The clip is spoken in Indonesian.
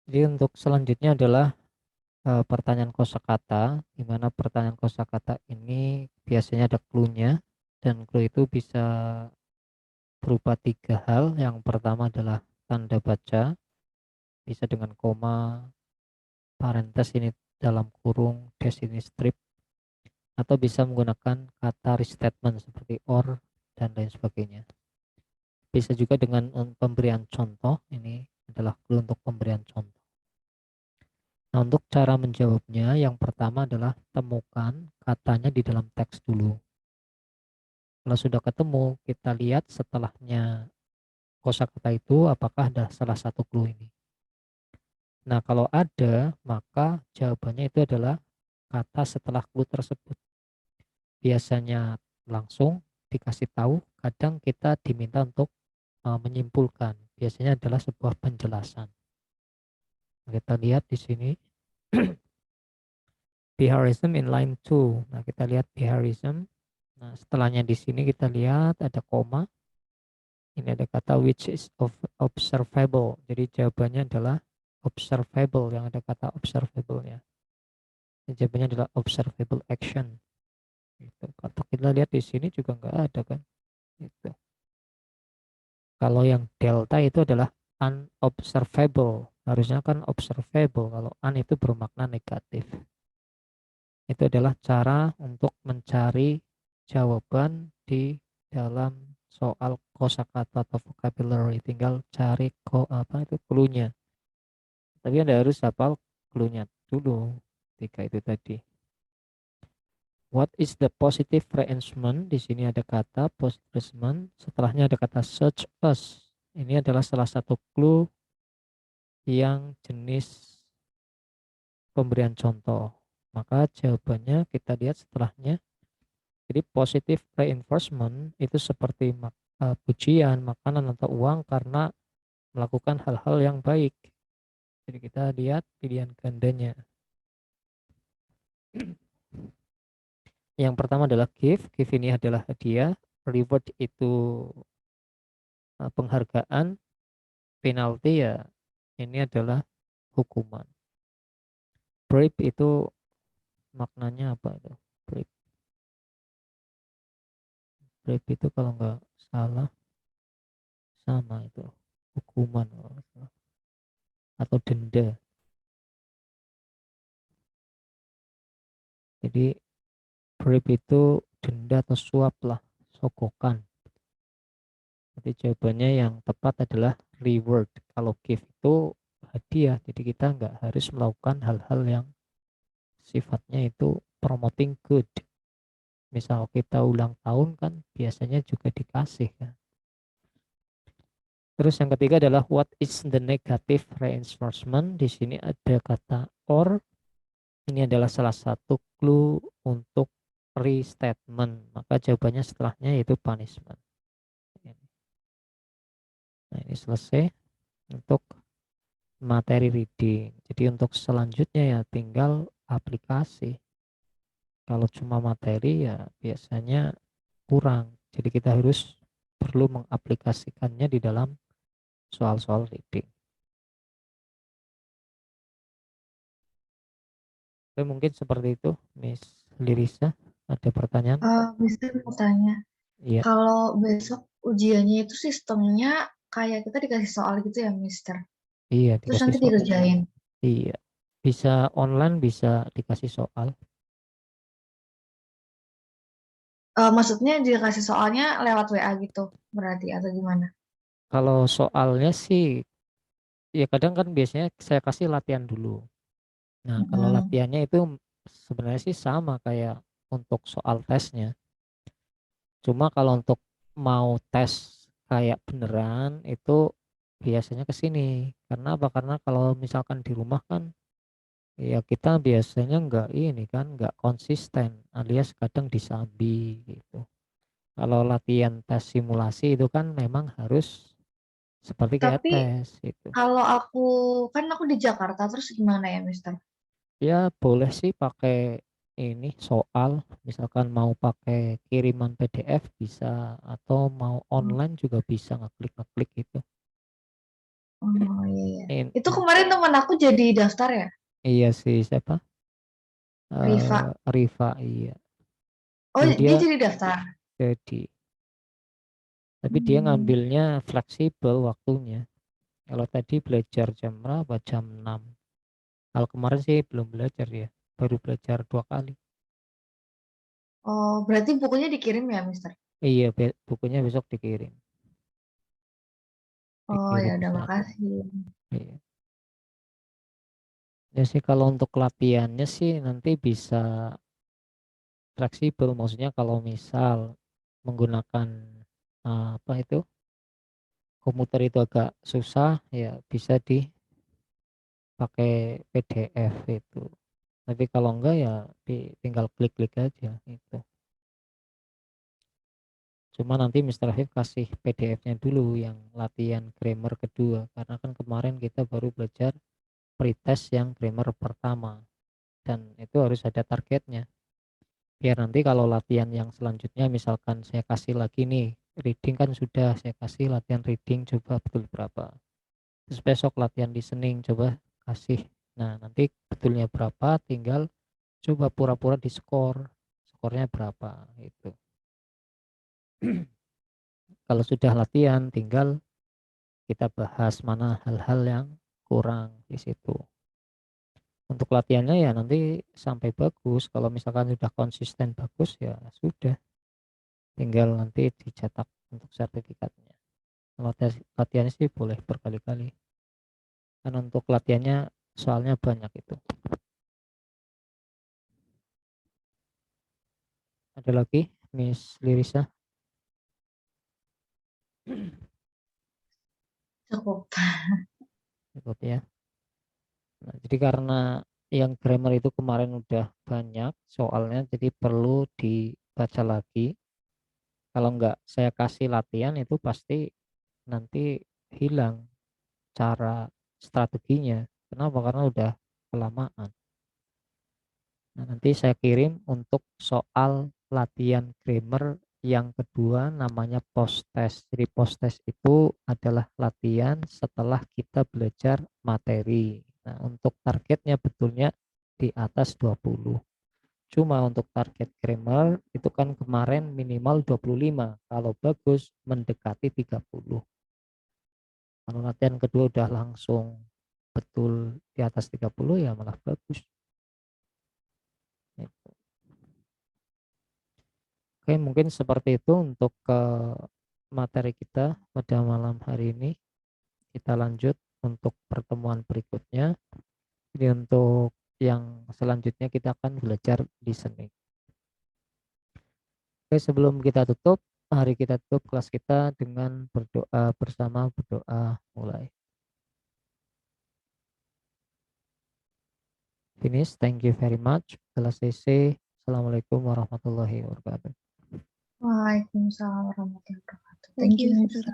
Jadi untuk selanjutnya adalah pertanyaan kosakata, di mana pertanyaan kosakata ini biasanya ada clue-nya, dan clue itu bisa berupa tiga hal. Yang pertama adalah tanda baca, bisa dengan koma, parentes ini dalam kurung, dash ini strip, atau bisa menggunakan kata restatement seperti or dan lain sebagainya. Bisa juga dengan pemberian contoh, ini adalah clue untuk pemberian contoh. Nah, untuk cara menjawabnya, yang pertama adalah temukan katanya di dalam teks dulu. Kalau sudah ketemu, kita lihat setelahnya kosakata itu apakah ada salah satu clue ini. Nah, kalau ada, maka jawabannya itu adalah kata setelah clue tersebut. Biasanya langsung dikasih tahu, kadang kita diminta untuk menyimpulkan. Biasanya adalah sebuah penjelasan. Kita lihat di sini. Behaviorism in line 2. Nah, kita lihat behaviorism. Nah, setelahnya di sini kita lihat ada koma. Ini ada kata which is observable. Jadi jawabannya adalah observable, yang ada kata observable-nya. Jawabannya adalah observable action. Gitu. Kalau kita lihat di sini juga nggak ada kan. Gitu. Kalau yang delta itu adalah unobservable. Harusnya kan observable. Kalau un itu bermakna negatif. Itu adalah cara untuk mencari jawaban di dalam soal kosakata atau vocabulary. Tinggal cari apa itu clue-nya. Tapi Anda harus hafal clue-nya dulu. Tiga itu tadi. What is the positive reinforcement? Di sini ada kata positive reinforcement. Setelahnya ada kata search us. Ini adalah salah satu clue yang jenis pemberian contoh. Maka jawabannya kita lihat setelahnya. Jadi positive reinforcement itu seperti pujian, makanan atau uang karena melakukan hal-hal yang baik. Jadi kita lihat pilihan gandanya. Yang pertama adalah gift. Gift ini adalah hadiah. Reward itu penghargaan. Penalti ya ini adalah hukuman. Bribe itu maknanya apa itu? Bribe, bribe itu kalau nggak salah sama itu hukuman atau denda. Jadi bribe itu denda atau suap lah, sogokan. Jadi jawabannya yang tepat adalah reward. Kalau gift itu hadiah, jadi kita nggak harus melakukan hal-hal yang sifatnya itu promoting good. Misal kita ulang tahun kan biasanya juga dikasih kan. Terus yang ketiga adalah what is the negative reinforcement? Di sini ada kata or. Ini adalah salah satu clue untuk restatement. Maka jawabannya setelahnya yaitu punishment. Nah, ini selesai untuk materi reading. Jadi untuk selanjutnya ya tinggal aplikasi. Kalau cuma materi ya biasanya kurang. Jadi kita harus perlu mengaplikasikannya di dalam soal-soal reading. Oke, mungkin seperti itu, Miss Lirisa. Ada pertanyaan? Bisa mau tanya, Iya, kalau besok ujiannya itu sistemnya kayak kita dikasih soal gitu ya, Mister? iya Terus dikasih nanti soal. dikerjain. Iya, bisa online, bisa dikasih soal. Maksudnya dikasih soalnya lewat WA gitu, berarti atau gimana? Kalau soalnya sih, ya kadang kan biasanya saya kasih latihan dulu. Nah, kalau Mm-mm. latihannya itu sebenarnya sih sama kayak untuk soal tesnya. Cuma kalau untuk mau tes kayak beneran itu biasanya ke sini. Karena apa? Karena kalau misalkan di rumah kan ya kita biasanya nggak ini kan nggak konsisten alias kadang disambi gitu. Kalau latihan tes simulasi itu kan memang harus seperti kayak Tapi tes gitu. kalau aku di Jakarta, terus gimana ya, Mister? Ya boleh sih pakai ini soal, misalkan mau pakai kiriman PDF bisa, atau mau online juga bisa ngeklik-ngeklik gitu. Oh iya, iya. Itu kemarin teman aku jadi daftar ya, Iya sih, siapa? Riva. Riva, iya. Oh, Dulu dia dia jadi daftar. jadi, tapi dia Hmm. ngambilnya fleksibel waktunya. Kalau tadi belajar jam berapa? Jam 6. Kalau kemarin sih belum belajar ya, baru belajar 2 kali. Oh, berarti bukunya dikirim ya, Mister? Iya, bukunya besok dikirim. Oh, ya Dikirim udah, besok. makasih. Iya. Ya sih kalau untuk latihannya sih nanti bisa fleksibel. Maksudnya kalau misal menggunakan apa itu komputer itu agak susah, ya bisa dipakai PDF itu. Tapi kalau enggak ya tinggal klik-klik aja itu. Cuma nanti Mr. Hif kasih PDF-nya dulu yang latihan grammar kedua, karena kan kemarin kita baru belajar pretest yang grammar pertama, dan itu harus ada targetnya. Biar nanti kalau latihan yang selanjutnya misalkan saya kasih lagi nih, reading kan sudah saya kasih latihan reading, coba betul berapa. Terus besok latihan listening, coba kasih. Nah, nanti betulnya berapa, tinggal coba pura-pura di skor. Skornya berapa itu. Kalau sudah latihan, tinggal kita bahas mana hal-hal yang kurang di situ. Untuk latihannya ya nanti sampai bagus. Kalau misalkan sudah konsisten bagus ya sudah. Tinggal nanti dicetak untuk sertifikatnya. Kalau latihannya sih boleh berkali-kali. Karena untuk latihannya soalnya banyak itu. Ada lagi, Miss Lirisa? Cukup. Cukup ya. Nah, jadi karena yang grammar itu kemarin udah banyak soalnya, jadi perlu dibaca lagi. Kalau nggak saya kasih latihan itu pasti nanti hilang cara strateginya. Kenapa? Karena udah kelamaan. Nah, nanti saya kirim untuk soal latihan grammar yang kedua, namanya post test. Jadi post test itu adalah latihan setelah kita belajar materi. Nah, untuk targetnya betulnya di atas 20. Cuma untuk target grammar itu kan kemarin minimal 25. Kalau bagus mendekati 30. Kalau latihan kedua udah langsung betul di atas 30 ya malah bagus. Oke, mungkin seperti itu untuk materi kita pada malam hari ini. Kita lanjut untuk pertemuan berikutnya. Jadi untuk yang selanjutnya kita akan belajar listening. Oke, sebelum kita tutup, hari kita tutup kelas kita dengan berdoa bersama, berdoa mulai. Finish, thank you very much. Kelas CC, Assalamualaikum warahmatullahi wabarakatuh. Waalaikumsalam warahmatullahi wabarakatuh. Thank you, Mister.